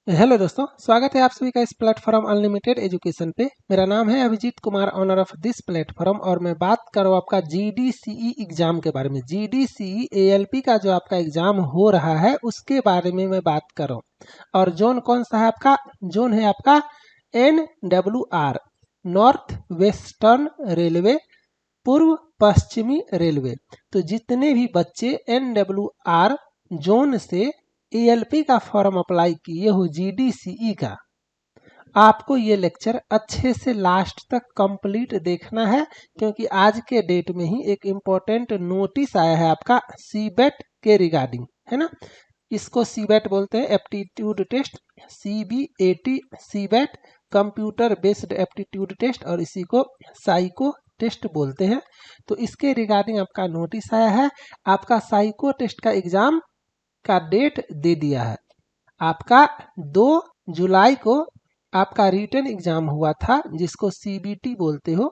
Hello दोस्तों, स्वागत है आप सभी का इस प्लेटफॉर्म अनलिमिटेड एजुकेशन पे। मेरा नाम है Abhijeet Kumar, owner of this platform, और मैं बात कर रहा हूँ आपका जीडीसीई एग्जाम के बारे में। जीडीसीई एएलपी का जो आपका एग्जाम हो रहा है उसके बारे में मैं बात कर रहा हूँ। और जोन कौन सा है आपका? जोन है आपका NWR, नॉर्थ वेस्टर्न रेलवे, पूर्व पश्चिमी रेलवे। तो जितने भी बच्चे NWR जोन से एएलपी का फॉर्म अप्लाई किए हो जीडीसीई का, आपको ये लेक्चर अच्छे से लास्ट तक कंप्लीट देखना है, क्योंकि आज के डेट में ही एक इम्पोर्टेंट नोटिस आया है आपका सीबेट के रिगार्डिंग, है ना। इसको सीबेट बोलते हैं, aptitude test, CBAT CBAT, computer based aptitude test, और इसी को साइको टेस्ट बोलते हैं। तो इसके रिगार्डिंग आपका नोटिस आया है। आपका साइको टेस्ट का एग्जाम का डेट दे दिया है। आपका 2 जुलाई को आपका रिटन एग्जाम हुआ था, जिसको CBT बोलते हो।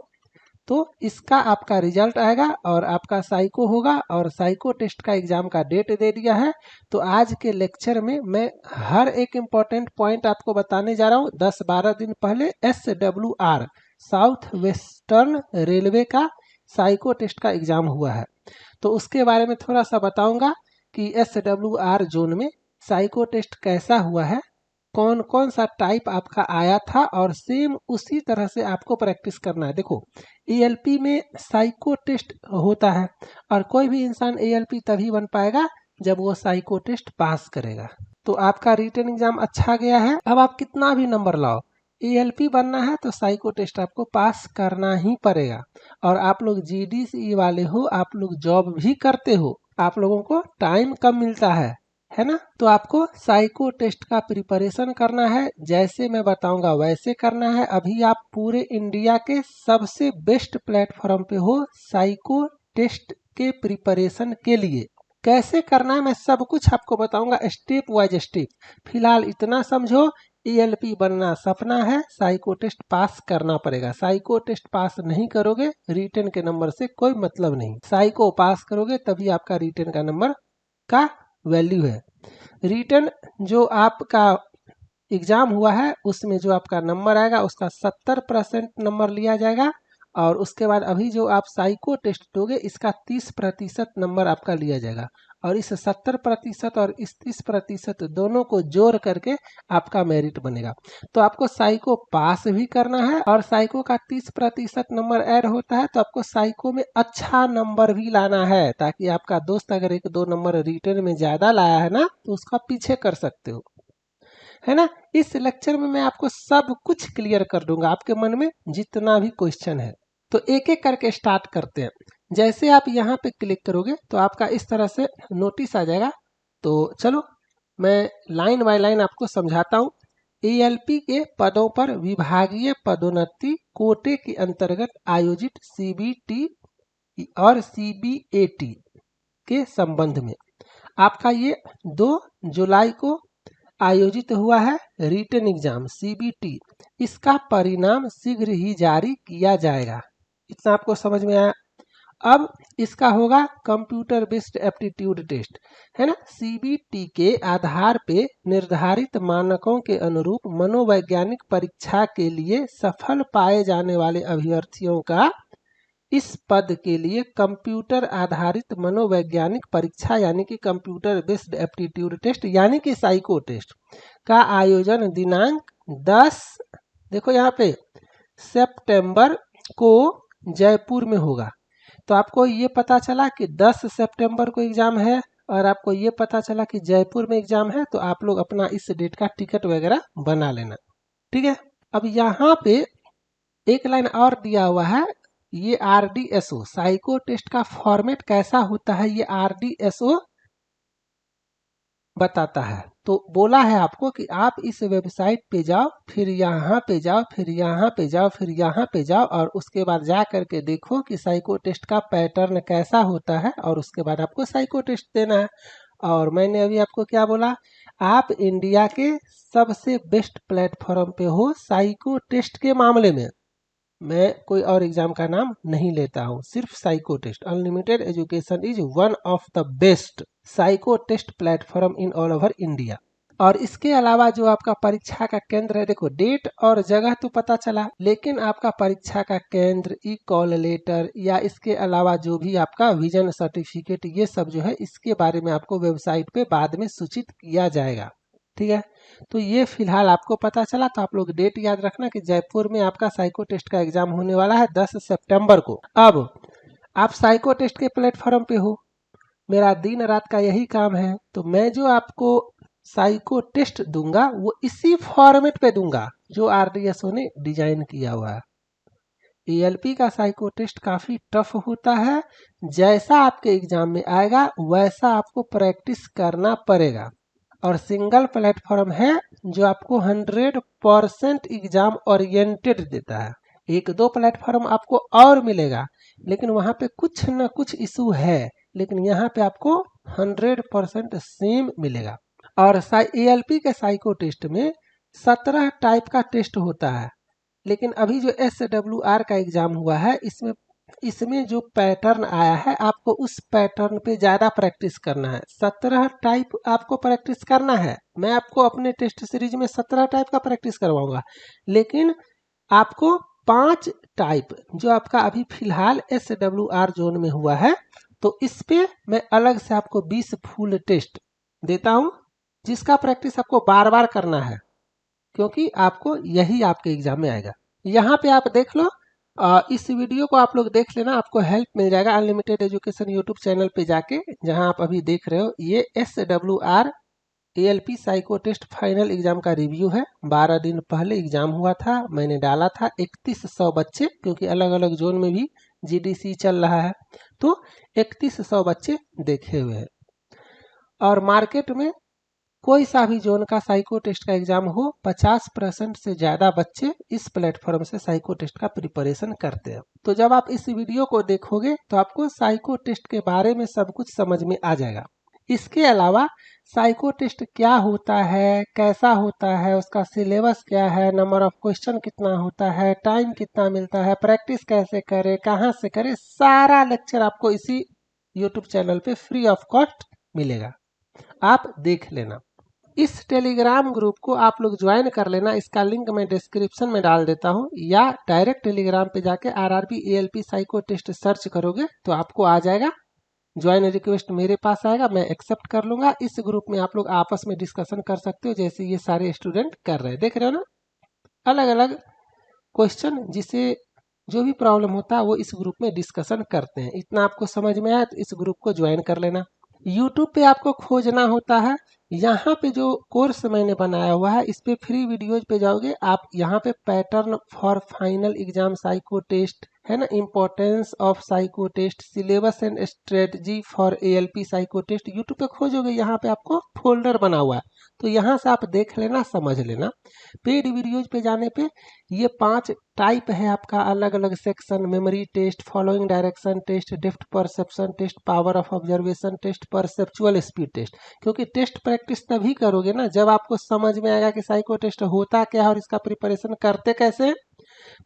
तो इसका आपका रिजल्ट आएगा और आपका साइको होगा, और साइको टेस्ट का एग्जाम का डेट दे दिया है। तो आज के लेक्चर में मैं हर एक इम्पोर्टेंट पॉइंट आपको बताने जा रहा हूँ। 10-12 दिन पहले SWR, साउथ वेस्टर्न रेलवे का साइको टेस्ट का एग्जाम हुआ है, तो उसके बारे में थोड़ा सा बताऊंगा कि SWR जोन में साइको टेस्ट कैसा हुआ है, कौन कौन सा टाइप आपका आया था, और सेम उसी तरह से आपको प्रैक्टिस करना है। देखो, एएलपी में साइको टेस्ट होता है, और कोई भी इंसान एएलपी तभी बन पाएगा जब वो साइको टेस्ट पास करेगा। तो आपका रिटन एग्जाम अच्छा गया है, अब आप कितना भी नंबर लाओ, एएलपी बनना है तो साइको टेस्ट आपको पास करना ही पड़ेगा। और आप लोग जीडीसी वाले हो, आप लोग जॉब भी करते हो, आप लोगों को टाइम कम मिलता है ना। तो आपको साइको टेस्ट का प्रिपरेशन करना है, जैसे मैं बताऊंगा वैसे करना है। अभी आप पूरे इंडिया के सबसे बेस्ट प्लेटफॉर्म पे हो साइको टेस्ट के प्रिपरेशन के लिए। कैसे करना है मैं सब कुछ आपको बताऊंगा, स्टेप वाइज स्टेप। फिलहाल इतना समझो, एएलपी बनना सपना है, साइको टेस्ट पास करना पड़ेगा। साइको टेस्ट पास नहीं करोगे, रिटन के नंबर से कोई मतलब नहीं। साइको पास करोगे तभी आपका रिटन का नंबर का वैल्यू है। रिटन जो आपका एग्जाम हुआ है उसमें जो आपका नंबर आएगा उसका 70% नंबर लिया जाएगा, और उसके बाद अभी जो आप साइको टेस्ट दोगे इसका 30% नंबर आपका लिया जाएगा, और इस 70% और इस 30% दोनों को जोड़ करके आपका मेरिट बनेगा। तो आपको साइको पास भी करना है, और साइको का 30% नंबर ऐड होता है तो आपको साइको में अच्छा नंबर भी लाना है, ताकि आपका दोस्त अगर 1-2 नंबर रिटर्न में ज्यादा लाया है ना तो उसका पीछे कर सकते हो, है ना। इस लेक्चर में मैं आपको सब कुछ क्लियर कर दूंगा, आपके मन में जितना भी क्वेश्चन है। तो एक एक करके स्टार्ट करते हैं। जैसे आप यहाँ पे क्लिक करोगे तो आपका इस तरह से नोटिस आ जाएगा। तो चलो मैं लाइन बाय लाइन आपको समझाता हूँ। एएलपी के पदों पर विभागीय पदोन्नति कोटे के अंतर्गत आयोजित CBT और CBAT के संबंध में आपका ये 2 जुलाई को आयोजित हुआ है रिटन एग्जाम CBT। इसका परिणाम शीघ्र ही जारी किया जाएगा। इतना आपको समझ में आया। अब इसका होगा कंप्यूटर बेस्ड एप्टीट्यूड टेस्ट, है ना। CBT के आधार पे निर्धारित मानकों के अनुरूप मनोवैज्ञानिक परीक्षा के लिए सफल पाए जाने वाले अभ्यर्थियों का इस पद के लिए कंप्यूटर आधारित मनोवैज्ञानिक परीक्षा यानी कि कंप्यूटर बेस्ड एप्टीट्यूड टेस्ट यानी कि साइको टेस्ट का आयोजन दिनांक 10, देखो यहाँ पे, सितंबर को जयपुर में होगा। तो आपको ये पता चला कि 10 सितंबर को एग्जाम है, और आपको ये पता चला कि जयपुर में एग्जाम है, तो आप लोग अपना इस डेट का टिकट वगैरह बना लेना, ठीक है। अब यहाँ पे एक लाइन और दिया हुआ है, ये RDSO साइको टेस्ट का फॉर्मेट कैसा होता है, ये RDSO बताता है। तो बोला है आपको कि आप इस वेबसाइट पे जाओ, फिर यहाँ पे जाओ, फिर यहाँ पे जाओ, फिर यहाँ पे जाओ, और उसके बाद जा करके देखो कि साइको टेस्ट का पैटर्न कैसा होता है, और उसके बाद आपको साइको टेस्ट देना है। और मैंने अभी आपको क्या बोला, आप इंडिया के सबसे बेस्ट प्लेटफॉर्म पे हो साइको टेस्ट के मामले में। मैं कोई और एग्जाम का नाम नहीं लेता हूँ, सिर्फ psycho test. Unlimited education is one of the best psycho test platform in all over India. और इसके अलावा जो आपका परीक्षा का केंद्र है, देखो डेट और जगह तो पता चला, लेकिन आपका परीक्षा का केंद्र, ई कॉल लेटर या इसके अलावा जो भी आपका विजन सर्टिफिकेट, ये सब जो है इसके बारे में आपको वेबसाइट पे बाद में सूचित किया जाएगा। ठीक है, तो ये फिलहाल आपको पता चला। तो आप लोग डेट याद रखना कि जयपुर में आपका साइको टेस्ट का एग्जाम होने वाला है 10 सितंबर को। अब आप साइको टेस्ट के प्लेटफॉर्म पे हो, मेरा दिन रात का यही काम है, तो मैं जो आपको साइको टेस्ट दूंगा वो इसी फॉर्मेट पे दूंगा जो आरडीएसओ ने डिजाइन किया हुआ है। एएलपी का साइको टेस्ट काफी टफ होता है, जैसा आपके एग्जाम में आएगा वैसा आपको प्रैक्टिस करना पड़ेगा। और सिंगल प्लेटफॉर्म है जो आपको 100% एग्जाम ओरिएंटेड देता है। एक दो प्लेटफॉर्म आपको और मिलेगा, लेकिन वहां पे कुछ न कुछ इशू है, लेकिन यहाँ पे आपको 100% सेम मिलेगा। और एएलपी के साइको टेस्ट में 17 टाइप का टेस्ट होता है, लेकिन अभी जो SWR का एग्जाम हुआ है इसमें जो पैटर्न आया है आपको उस पैटर्न पे ज्यादा प्रैक्टिस करना है। 17 टाइप आपको प्रैक्टिस करना है। मैं आपको अपने टेस्ट सीरीज में 17 टाइप का प्रैक्टिस करवाऊंगा, लेकिन आपको 5 टाइप जो आपका अभी फिलहाल SWR जोन में हुआ है, तो इस पे मैं अलग से आपको 20 फुल टेस्ट देता हूं, जिसका प्रैक्टिस आपको बार बार करना है, क्योंकि आपको यही आपके एग्जाम में आएगा। यहाँ पे आप देख लो, इस वीडियो को आप लोग देख लेना, आपको हेल्प मिल जाएगा अनलिमिटेड एजुकेशन यूट्यूब चैनल पे जाके, जहाँ आप अभी देख रहे हो। ये SWR ALP psycho test final exam का रिव्यू है। 12 दिन पहले एग्जाम हुआ था, मैंने डाला था 3100 बच्चे, क्योंकि अलग अलग जोन में भी जीडीसी चल रहा है, तो 3100 बच्चे देखे हुए हैं। और मार्केट में कोई सा भी जोन का साइको टेस्ट का एग्जाम हो, 50% से ज्यादा बच्चे इस प्लेटफॉर्म से साइको टेस्ट का प्रिपरेशन करते हैं। तो जब आप इस वीडियो को देखोगे तो आपको साइको टेस्ट के बारे में सब कुछ समझ में आ जाएगा। इसके अलावा साइको टेस्ट क्या होता है, कैसा होता है, उसका सिलेबस क्या है, नंबर ऑफ क्वेश्चन कितना होता है, टाइम कितना मिलता है, प्रैक्टिस कैसे करें, कहाँ से करें, सारा लेक्चर आपको इसी यूट्यूब चैनल पे फ्री ऑफ कॉस्ट मिलेगा। आप देख लेना। इस टेलीग्राम ग्रुप को आप लोग ज्वाइन कर लेना, इसका लिंक मैं डिस्क्रिप्शन में डाल देता हूं, या डायरेक्ट टेलीग्राम पे जाके RRB ALP psycho test search करोगे तो आपको आ जाएगा। ज्वाइन रिक्वेस्ट मेरे पास आएगा, मैं एक्सेप्ट कर लूंगा। इस ग्रुप में आप लोग आपस में डिस्कशन कर सकते हो, जैसे ये सारे स्टूडेंट कर रहे हैं, देख रहे हो ना, अलग अलग क्वेश्चन, जिसे जो भी प्रॉब्लम होता है वो इस ग्रुप में डिस्कशन करते हैं। इतना आपको समझ में आया तो इस ग्रुप को ज्वाइन कर लेना। यूट्यूब पे आपको खोजना होता है, यहाँ पे जो कोर्स मैंने बनाया हुआ है इस पे फ्री वीडियोज पे जाओगे आप, यहाँ पे pattern for final exam psycho test है ना, importance of psycho test, syllabus and strategy for ALP psycho test, YouTube पे खोजोगे, यहाँ पे आपको फोल्डर बना हुआ है, तो यहाँ से आप देख लेना, समझ लेना। पेड वीडियोज पे जाने पे ये 5 टाइप है आपका, अलग अलग section, memory test, following direction test, depth perception test, power of observation test, perceptual speed test. क्योंकि टेस्ट प्रैक्टिस तभी करोगे ना जब आपको समझ में आएगा कि साइको टेस्ट होता क्या है और इसका प्रिपरेशन करते कैसे हैं।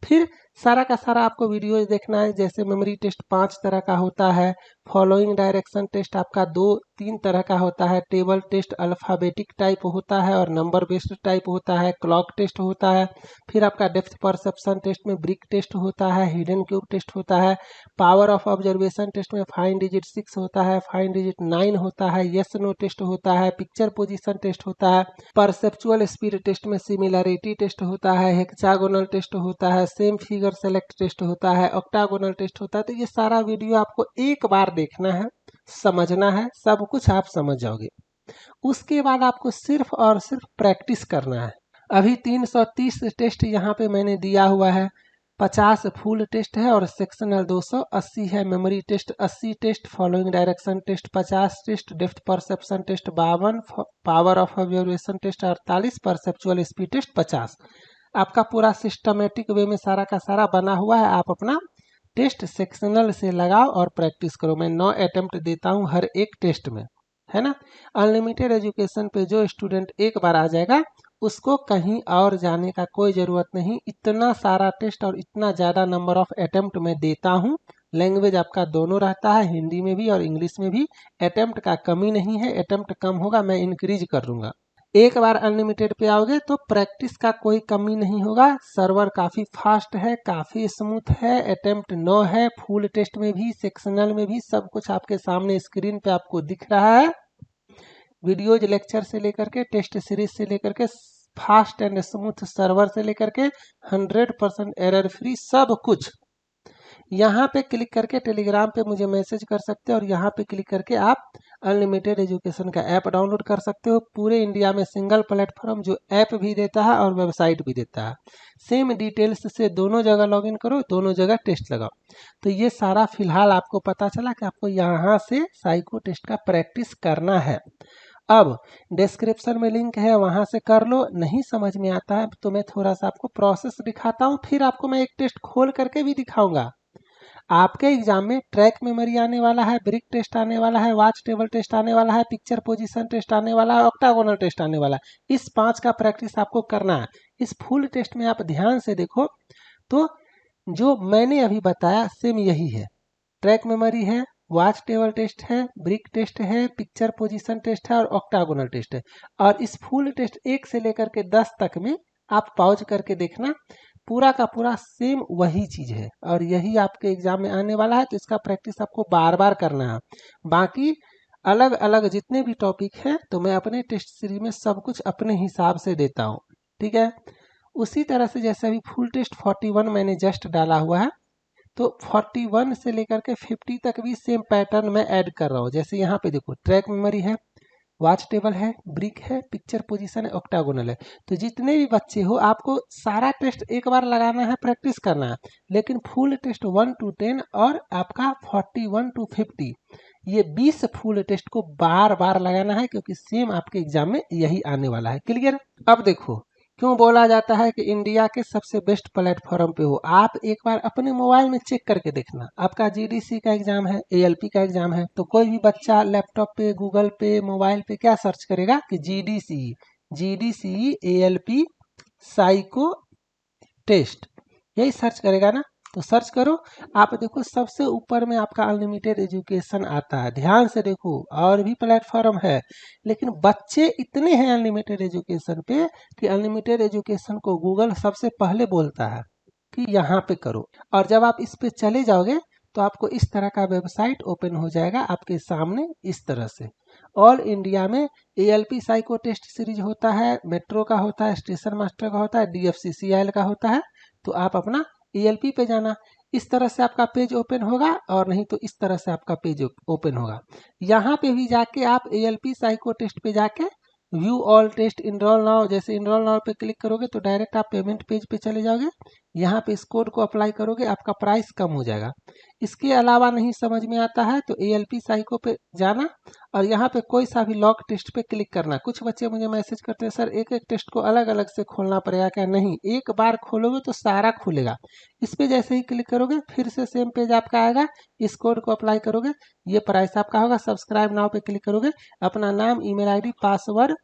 फिर सारा का सारा आपको वीडियो देखना है, जैसे मेमोरी टेस्ट 5 तरह का होता है, फॉलोइंग डायरेक्शन टेस्ट आपका 2-3 तरह का होता है, टेबल टेस्ट अल्फाबेटिक टाइप होता है और नंबर बेस्ड टाइप होता है, क्लॉक टेस्ट होता है, फिर आपका डेप्थ परसेप्शन टेस्ट में ब्रिक टेस्ट होता है, हिडन क्यूब टेस्ट होता है, पावर ऑफ ऑब्जर्वेशन टेस्ट में फाइन डिजिट 6 होता है, फाइन डिजिट 9 होता है, यस नो टेस्ट होता है, पिक्चर पोजीशन टेस्ट होता है, परसेप्चुअल स्पीड टेस्ट में सिमिलरिटी टेस्ट होता है, हेक्सागोनल टेस्ट होता है, सेम फिगर सेलेक्ट टेस्ट होता है, ऑक्टागोनल टेस्ट होता है। तो ये सारा वीडियो आपको एक बार देखना है, समझना है, सब कुछ आप समझ जाओगे। उसके बाद आपको सिर्फ और सिर्फ प्रैक्टिस करना है। अभी 330 टेस्ट यहाँ पे मैंने दिया हुआ है, 50 फुल टेस्ट है और सेक्शनल 280 है, memory test 80 test, following direction test 50 test, depth perception test 52, power of observation test 48, perceptual speed test 50। आपका पूरा सिस्टमेटिक वे में सारा का सारा बना हुआ है। आप अपना टेस्ट सेक्शनल से लगाओ और प्रैक्टिस करो। मैं 9 अटेम्प्ट देता हूँ हर एक टेस्ट में, है ना। अनलिमिटेड एजुकेशन पे जो स्टूडेंट एक बार आ जाएगा उसको कहीं और जाने का कोई ज़रूरत नहीं। इतना सारा टेस्ट और इतना ज़्यादा नंबर ऑफ अटेम्प्ट मैं देता हूँ। लैंग्वेज आपका दोनों रहता है, हिंदी में भी और इंग्लिश में भी। अटेम्प्ट का कमी नहीं है, अटेम्प्ट कम होगा मैं इंक्रीज कर दूंगा। एक बार अनलिमिटेड पे आओगे तो प्रैक्टिस का कोई कमी नहीं होगा। सर्वर काफ़ी फास्ट है, काफ़ी स्मूथ है, अटेम्प्ट 9 है, फुल टेस्ट में भी सेक्शनल में भी सब कुछ आपके सामने स्क्रीन पे आपको दिख रहा है। वीडियोज लेक्चर से लेकर के टेस्ट सीरीज से लेकर के फास्ट एंड स्मूथ सर्वर से लेकर के 100% एरर फ्री सब कुछ। यहाँ पे क्लिक करके टेलीग्राम पे मुझे मैसेज कर सकते हो और यहाँ पे क्लिक करके आप अनलिमिटेड एजुकेशन का ऐप डाउनलोड कर सकते हो। पूरे इंडिया में सिंगल प्लेटफॉर्म जो ऐप भी देता है और वेबसाइट भी देता है। सेम डिटेल्स से दोनों जगह लॉगिन करो, दोनों जगह टेस्ट लगाओ। तो ये सारा फिलहाल आपको पता चला कि आपको यहाँ से साइको टेस्ट का प्रैक्टिस करना है। अब डिस्क्रिप्शन में लिंक है, वहां से कर लो। नहीं समझ में आता है तो मैं थोड़ा सा आपको प्रोसेस दिखाता हूँ, फिर आपको मैं एक टेस्ट खोल करके भी दिखाऊंगा। आपके एग्जाम में ट्रैक मेमोरी आने वाला है, ब्रिक टेस्ट आने वाला है, वॉच टेबल टेस्ट आने वाला है, पिक्चर पोजीशन टेस्ट आने वाला है, ऑक्टागोनल टेस्ट आने वाला है। इस 5 का प्रैक्टिस आपको करना है। इस फुल टेस्ट में आप ध्यान से देखो तो जो मैंने अभी बताया सेम यही है। ट्रैक मेमोरी है, वॉच टेबल टेस्ट है, ब्रिक टेस्ट है, पिक्चर पोजीशन टेस्ट है और ऑक्टागोनल टेस्ट है। और इस फुल टेस्ट 1 से लेकर के 10 तक में आप पॉज करके देखना, पूरा का पूरा सेम वही चीज है और यही आपके एग्जाम में आने वाला है। तो इसका प्रैक्टिस आपको बार बार करना है। बाकी अलग अलग जितने भी टॉपिक हैं तो मैं अपने टेस्ट सीरीज में सब कुछ अपने हिसाब से देता हूँ, ठीक है। उसी तरह से जैसे अभी फुल टेस्ट 41 मैंने जस्ट डाला हुआ है, तो 41 से लेकर के 50 तक भी सेम पैटर्न मैं ऐड कर रहा हूँ। जैसे यहाँ पे देखो ट्रैक मेमोरी है, वॉच टेबल है, ब्रिक है, पिक्चर पोजीशन है, ऑक्टागोनल है। तो जितने भी बच्चे हो आपको सारा टेस्ट एक बार लगाना है, प्रैक्टिस करना है। लेकिन फुल टेस्ट 1 to 10 और आपका 41 to 50 ये 20 फुल टेस्ट को बार बार लगाना है, क्योंकि सेम आपके एग्जाम में यही आने वाला है। क्लियर? अब देखो क्यों बोला जाता है कि इंडिया के सबसे बेस्ट प्लेटफॉर्म पे हो। आप एक बार अपने मोबाइल में चेक करके देखना। आपका जीडीसी का एग्जाम है, एएलपी का एग्जाम है, तो कोई भी बच्चा लैपटॉप पे, गूगल पे, मोबाइल पे क्या सर्च करेगा कि जीडीसी एएलपी साइको टेस्ट, यही सर्च करेगा ना। तो सर्च करो, आप देखो सबसे ऊपर में आपका अनलिमिटेड एजुकेशन आता है। ध्यान से देखो, और भी प्लेटफॉर्म है, लेकिन बच्चे इतने हैं अनलिमिटेड एजुकेशन पे कि अनलिमिटेड एजुकेशन को गूगल सबसे पहले बोलता है कि यहाँ पे करो। और जब आप इस पे चले जाओगे तो आपको इस तरह का वेबसाइट ओपन हो जाएगा आपके सामने इस तरह से। ऑल इंडिया में एएलपी साइको टेस्ट सीरीज होता है, मेट्रो का होता है, स्टेशन मास्टर का होता है, डीएफसीसीआईएल का होता है। तो आप अपना एएलपी पे जाना, इस तरह से आपका पेज ओपन होगा, और नहीं तो इस तरह से आपका पेज ओपन होगा। यहाँ पे भी जाके आप एएलपी साइको टेस्ट पे जाके view all test, enroll now, जैसे इनरोल नाउ पे क्लिक करोगे तो डायरेक्ट आप पेमेंट पेज पे चले जाओगे। यहाँ पे इस कोड को अप्लाई करोगे, आपका प्राइस कम हो जाएगा। इसके अलावा नहीं समझ में आता है तो एएलपी साइको पे जाना और यहाँ पे कोई सा भी लॉक टेस्ट पे क्लिक करना। कुछ बच्चे मुझे मैसेज करते हैं सर एक एक टेस्ट को अलग अलग से खोलना पड़ेगा क्या? नहीं, एक बार खोलोगे तो सारा खुलेगा। इस पे जैसे ही क्लिक करोगे फिर से सेम पेज आपका आएगा, इस कोड को अप्लाई करोगे, ये प्राइस आपका होगा। सब्सक्राइब नाउ पे क्लिक करोगे, अपना नाम, email ID, password,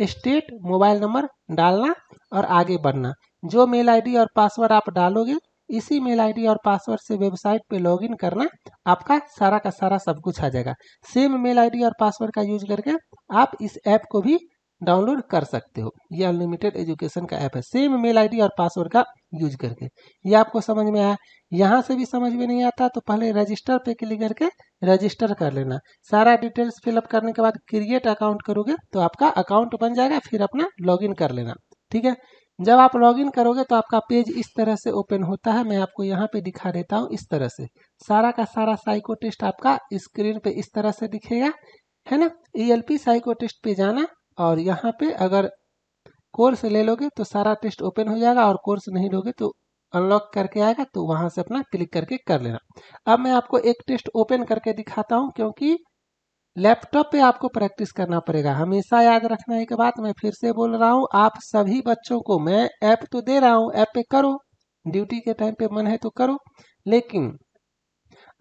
state, mobile number डालना और आगे बढ़ना। जो मेल आईडी और पासवर्ड आप डालोगे इसी मेल आईडी और पासवर्ड से वेबसाइट पे लॉगिन करना, आपका सारा का सारा सब कुछ आ जाएगा। सेम मेल आईडी और पासवर्ड का यूज करके आप इस ऐप को भी डाउनलोड कर सकते हो। ये अनलिमिटेड एजुकेशन का ऐप है, सेम मेल आईडी और पासवर्ड का यूज करके। ये आपको समझ में आया? यहाँ से भी समझ में नहीं आता तो पहले रजिस्टर पे क्लिक करके रजिस्टर कर लेना। सारा डिटेल्स फिलअप करने के बाद क्रिएट अकाउंट करोगे तो आपका अकाउंट बन जाएगा, फिर अपना लॉगिन कर लेना, ठीक है। जब आप लॉगिन करोगे तो आपका पेज इस तरह से ओपन होता है। मैं आपको यहाँ पे दिखा देता हूँ। इस तरह से सारा का सारा साइको टेस्ट आपका स्क्रीन पे इस तरह से दिखेगा, है ना। एएलपी साइको टेस्ट पे जाना और यहाँ पे अगर कोर्स ले लोगे तो सारा टेस्ट ओपन हो जाएगा, और कोर्स नहीं लोगे तो अनलॉक करके आएगा, तो वहां से अपना क्लिक करके कर लेना। अब मैं आपको एक टेस्ट ओपन करके दिखाता हूँ, क्योंकि लैपटॉप पे आपको प्रैक्टिस करना पड़ेगा। हमेशा याद रखना एक बात, मैं फिर से बोल रहा हूँ, आप सभी बच्चों को मैं ऐप तो दे रहा हूँ, ऐप पे करो, ड्यूटी के टाइम पे मन है तो करो, लेकिन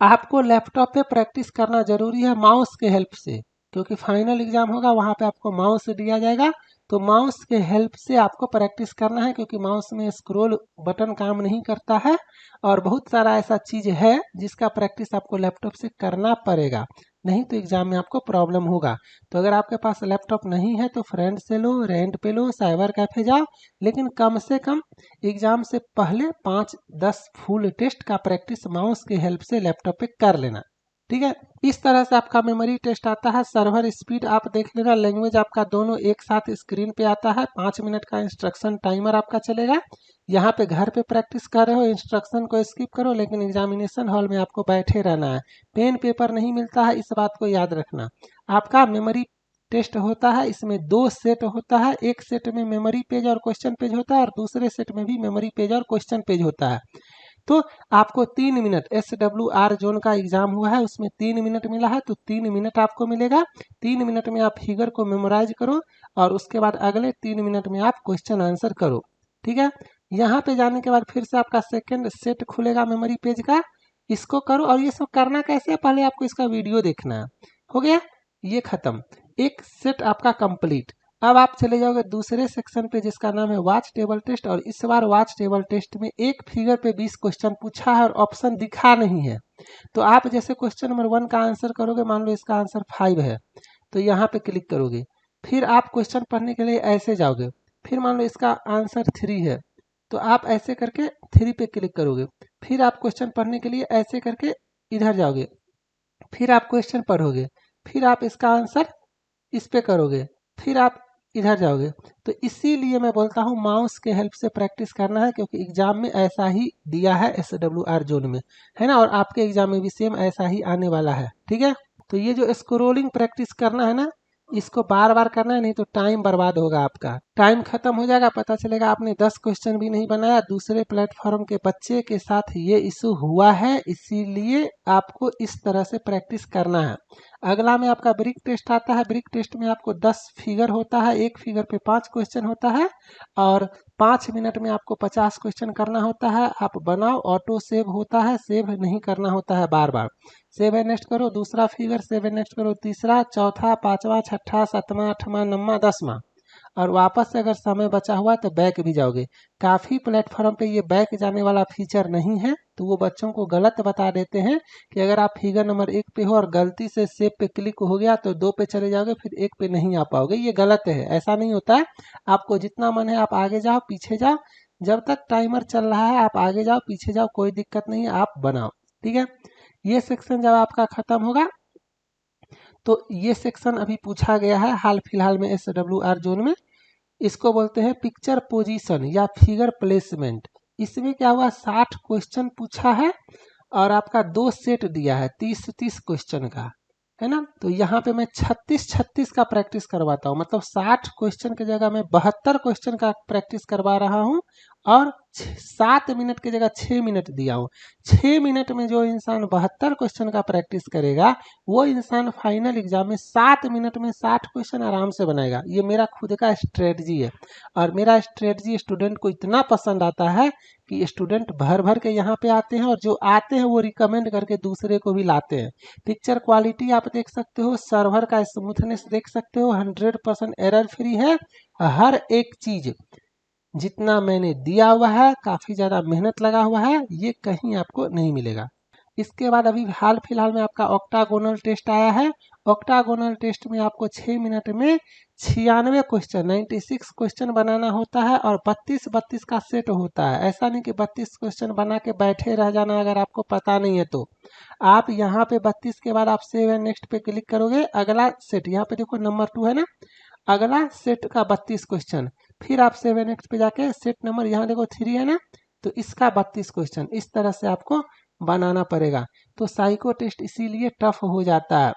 आपको लैपटॉप पे प्रैक्टिस करना जरूरी है माउस के हेल्प से, क्योंकि फाइनल एग्जाम होगा वहां पे आपको माउस दिया जाएगा। तो माउस के हेल्प से आपको प्रैक्टिस करना है, क्योंकि माउस में स्क्रॉल बटन काम नहीं करता है और बहुत सारा ऐसा चीज है जिसका प्रैक्टिस आपको लैपटॉप से करना पड़ेगा। नहीं तो एग्जाम में आपको प्रॉब्लम होगा। तो अगर आपके पास लैपटॉप नहीं है तो फ्रेंड से लो, रेंट पे लो, साइबर कैफे जाओ, लेकिन कम से कम एग्जाम से पहले 5-10 फुल टेस्ट का प्रैक्टिस माउस की हेल्प से लैपटॉप पे कर लेना। ठीक है, इस तरह से आपका मेमोरी टेस्ट आता है। सर्वर स्पीड आप देख लेना, लैंग्वेज आपका दोनों एक साथ स्क्रीन पे आता है। 5 मिनट का इंस्ट्रक्शन टाइमर आपका चलेगा। यहाँ पे घर पे प्रैक्टिस कर रहे हो, इंस्ट्रक्शन को स्किप करो, लेकिन एग्जामिनेशन हॉल में आपको बैठे रहना है। पेन पेपर नहीं मिलता है, इस बात को याद रखना। आपका मेमोरी टेस्ट होता है, इसमें 2 सेट होता है। एक सेट में मेमोरी पेज और क्वेश्चन पेज होता है और दूसरे सेट में भी मेमोरी पेज और क्वेश्चन पेज होता है। तो आपको 3 मिनट SWR जोन का एग्जाम हुआ है, उसमें 3 मिनट मिला है, तो 3 मिनट आपको मिलेगा। 3 मिनट में आप फिगर को मेमोराइज करो और उसके बाद अगले 3 मिनट में आप क्वेश्चन आंसर करो। ठीक है, यहाँ पे जाने के बाद फिर से आपका सेकंड सेट खुलेगा मेमोरी पेज का, इसको करो। और ये सब करना कैसे है, पहले आपको इसका वीडियो देखना है। हो गया, ये खत्म, एक सेट आपका कंप्लीट। अब आप चले जाओगे दूसरे सेक्शन पे जिसका नाम है वॉच टेबल टेस्ट, और इस बार वॉच टेबल टेस्ट में एक फिगर पे 20 क्वेश्चन पूछा है और ऑप्शन दिखा नहीं है। तो आप जैसे क्वेश्चन नंबर 1 का आंसर करोगे, मान लो इसका आंसर 5 है, तो यहाँ पे क्लिक करोगे। फिर आप क्वेश्चन पढ़ने के लिए ऐसे जाओगे, फिर मान लो इसका आंसर 3 है, तो आप ऐसे करके 3 पे क्लिक करोगे। फिर आप क्वेश्चन पढ़ने के लिए ऐसे करके इधर जाओगे, फिर आप क्वेश्चन पढ़ोगे, फिर आप इसका आंसर इस पे करोगे, फिर आप इधर जाओगे। तो इसीलिए मैं बोलता हूँ माउस के हेल्प से प्रैक्टिस करना है, क्योंकि एग्जाम में ऐसा ही दिया है SWR जोन में, है ना, और आपके एग्जाम में भी सेम ऐसा ही आने वाला है। ठीक है, तो ये जो स्क्रोलिंग प्रैक्टिस करना है ना, इसको बार बार करना है, नहीं तो टाइम बर्बाद होगा आपका। टाइम खत्म हो जाएगा, पता चलेगा आपने 10 क्वेश्चन भी नहीं बनाया। दूसरे प्लेटफॉर्म के बच्चे के साथ ये इशू हुआ है, इसीलिए आपको इस तरह से प्रैक्टिस करना है। अगला में आपका ब्रिक टेस्ट आता है। ब्रिक टेस्ट में आपको 10 फिगर होता है, एक फिगर पे 5 क्वेश्चन होता है और 5 मिनट में आपको 50 क्वेश्चन करना होता है। आप बनाओ, ऑटो सेव होता है, सेव नहीं करना होता है बार बार। सेव एंड नेक्स्ट करो, दूसरा फिगर सेव एंड नेक्स्ट करो, तीसरा, चौथा, पांचवा, छठा, सातवां, आठवां, नौवां, 10वां, और वापस से अगर समय बचा हुआ तो बैक भी जाओगे। काफ़ी प्लेटफॉर्म पे ये बैक जाने वाला फीचर नहीं है, तो वो बच्चों को गलत बता देते हैं कि अगर आप फिगर नंबर 1 पे हो और गलती से सेव पे क्लिक हो गया तो 2 पे चले जाओगे, फिर 1 पे नहीं आ पाओगे। ये गलत है, ऐसा नहीं होता है। आपको जितना मन है आप आगे जाओ, पीछे जाओ, जब तक टाइमर चल रहा है आप आगे जाओ, पीछे जाओ, कोई दिक्कत नहीं है, आप बनाओ। ठीक है, ये सेक्शन जब आपका खत्म होगा, तो ये सेक्शन अभी पूछा गया है हाल फिलहाल में SWR जोन में, इसको बोलते हैं पिक्चर पोजीशन या फिगर प्लेसमेंट। इसमें क्या हुआ, 60 क्वेश्चन पूछा है और आपका 2 सेट दिया है 30-30 क्वेश्चन का, है ना। तो यहाँ पे मैं 36-36 का प्रैक्टिस करवाता हूँ, मतलब 60 क्वेश्चन की जगह मैं 72 क्वेश्चन का प्रैक्टिस करवा रहा हूँ और 7 मिनट की जगह 6 मिनट दिया हूँ। 6 मिनट में जो इंसान 72 क्वेश्चन का प्रैक्टिस करेगा, वो इंसान फाइनल एग्जाम में 7 मिनट में 60 क्वेश्चन आराम से बनाएगा। ये मेरा खुद का स्ट्रेटजी है और मेरा स्ट्रेटजी स्टूडेंट को इतना पसंद आता है कि स्टूडेंट भर भर के यहाँ पे आते हैं और जो आते हैं वो रिकमेंड करके दूसरे को भी लाते हैं। पिक्चर क्वालिटी आप देख सकते हो, सर्वर का स्मूथनेस देख सकते हो, 100% एरर फ्री है। हर एक चीज जितना मैंने दिया हुआ है, काफ़ी ज़्यादा मेहनत लगा हुआ है, ये कहीं आपको नहीं मिलेगा। इसके बाद अभी हाल फिलहाल में आपका ऑक्टागोनल टेस्ट आया है। ऑक्टागोनल टेस्ट में आपको 6 मिनट में 96 क्वेश्चन 96 क्वेश्चन बनाना होता है और 32-32 का सेट होता है। ऐसा नहीं कि 32 क्वेश्चन बना के बैठे रह जाना अगर आपको पता नहीं है तो। आप यहाँ पे 32 के बाद आप सेव एंड नेक्स्ट पे क्लिक करोगे, अगला सेट यहाँ पे देखो नंबर 2 है ना, अगला सेट का 32 क्वेश्चन, फिर आप 7 नेक्स्ट पे जाके सेट नंबर यहाँ देखो 3 है ना, तो इसका 32 क्वेश्चन, इस तरह से आपको बनाना पड़ेगा। तो साइको टेस्ट इसीलिए टफ हो जाता है।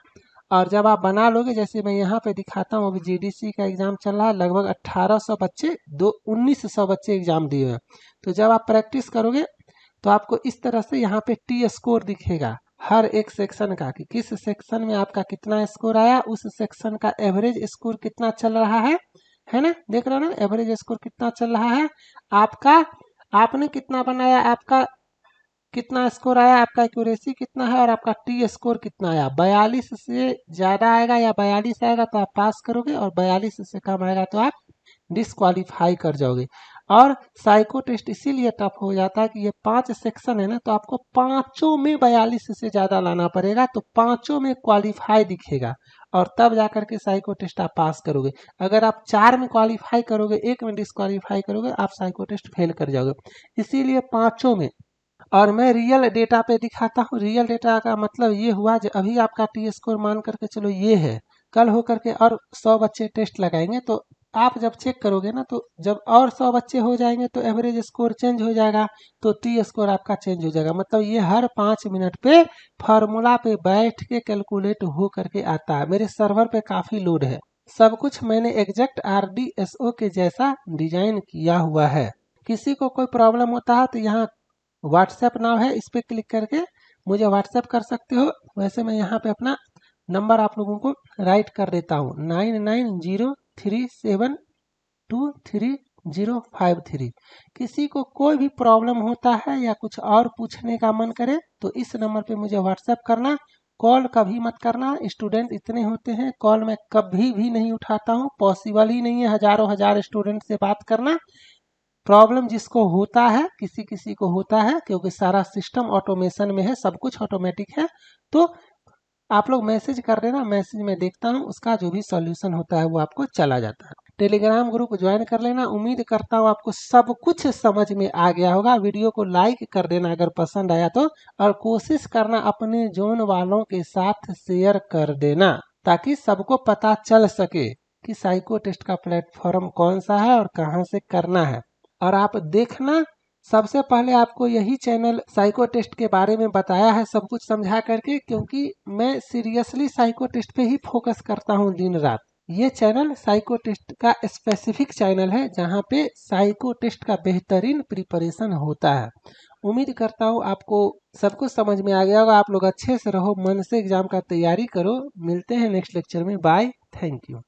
और जब आप बना लोगे, जैसे मैं यहाँ पे दिखाता हूँ, अभी GDC का एग्जाम चल रहा है, लगभग 1800 बच्चे 1900 बच्चे एग्जाम दिए हैं। तो जब आप प्रैक्टिस करोगे तो आपको इस तरह से यहाँ पे T स्कोर दिखेगा हर एक सेक्शन का, कि किस सेक्शन में आपका कितना स्कोर आया, उस सेक्शन का एवरेज स्कोर कितना चल रहा है ना, देख रहे हो ना एवरेज स्कोर कितना चल रहा है आपका, आपने कितना बनाया, आपका कितना स्कोर आया, आपका एक्यूरेसी कितना है और आपका T स्कोर कितना आया। 42 से ज़्यादा आएगा या 42 आएगा तो आप पास करोगे और 42 से कम आएगा तो आप डिस्क्वालीफाई कर जाओगे। और साइको टेस्ट इसीलिए टफ हो जाता है कि ये 5 सेक्शन है ना, तो आपको पांचों में 42 से ज़्यादा लाना पड़ेगा, तो पांचों में क्वालिफाई दिखेगा और तब जाकर के साइको टेस्ट आप पास करोगे। अगर आप 4 में क्वालिफाई करोगे, 1 में डिस्क्वालीफाई करोगे, आप साइको टेस्ट फेल कर जाओगे। इसीलिए पांचों में। और मैं रियल डेटा पे दिखाता हूँ। रियल डेटा का मतलब ये हुआ जो अभी आपका टी स्कोर मान करके चलो ये है, कल हो करके और 100 बच्चे टेस्ट लगाएंगे, तो आप जब चेक करोगे ना, तो जब और 100 बच्चे हो जाएंगे तो एवरेज स्कोर चेंज हो जाएगा, तो टी स्कोर आपका चेंज हो जाएगा। मतलब ये हर 5 मिनट पे फार्मूला पे बैठ के कैलकुलेट हो करके आता है। मेरे सर्वर पे काफ़ी लोड है, सब कुछ मैंने एग्जैक्ट RDSO के जैसा डिजाइन किया हुआ है। किसी को कोई प्रॉब्लम होता है तो यहाँ व्हाट्सएप नाम है, इस पर क्लिक करके मुझे व्हाट्सएप कर सकते हो। वैसे मैं यहाँ पे अपना नंबर आप लोगों को राइट कर देता हूँ, 9903723053। किसी को कोई भी प्रॉब्लम होता है या कुछ और पूछने का मन करे तो इस नंबर पे मुझे व्हाट्सएप करना। कॉल कभी मत करना, स्टूडेंट इतने होते हैं, कॉल मैं कभी भी नहीं उठाता हूँ, पॉसिबल ही नहीं है हजारों हजार स्टूडेंट से बात करना। प्रॉब्लम जिसको होता है, किसी किसी को होता है, क्योंकि सारा सिस्टम ऑटोमेशन में है, सब कुछ ऑटोमेटिक है, तो आप लोग मैसेज कर देना, मैसेज में देखता हूँ, उसका जो भी सॉल्यूशन होता है वो आपको चला जाता है। टेलीग्राम ग्रुप ज्वाइन कर लेना। उम्मीद करता हूँ आपको सब कुछ समझ में आ गया होगा। वीडियो को लाइक कर देना अगर पसंद आया तो, और कोशिश करना अपने जोन वालों के साथ शेयर कर देना, ताकि सबको पता चल सके कि साइको टेस्ट का प्लेटफॉर्म कौन सा है और कहाँ से करना है। और आप देखना, सबसे पहले आपको यही चैनल साइको टेस्ट के बारे में बताया है सब कुछ समझा करके, क्योंकि मैं सीरियसली साइको टेस्ट पे ही फोकस करता हूँ दिन रात। ये चैनल साइको टेस्ट का स्पेसिफिक चैनल है, जहाँ पे साइको टेस्ट का बेहतरीन प्रिपरेशन होता है। उम्मीद करता हूँ आपको सब कुछ समझ में आ गया होगा। आप लोग अच्छे से रहो, मन से एग्जाम का तैयारी करो। मिलते हैं नेक्स्ट लेक्चर में। Bye, thank you.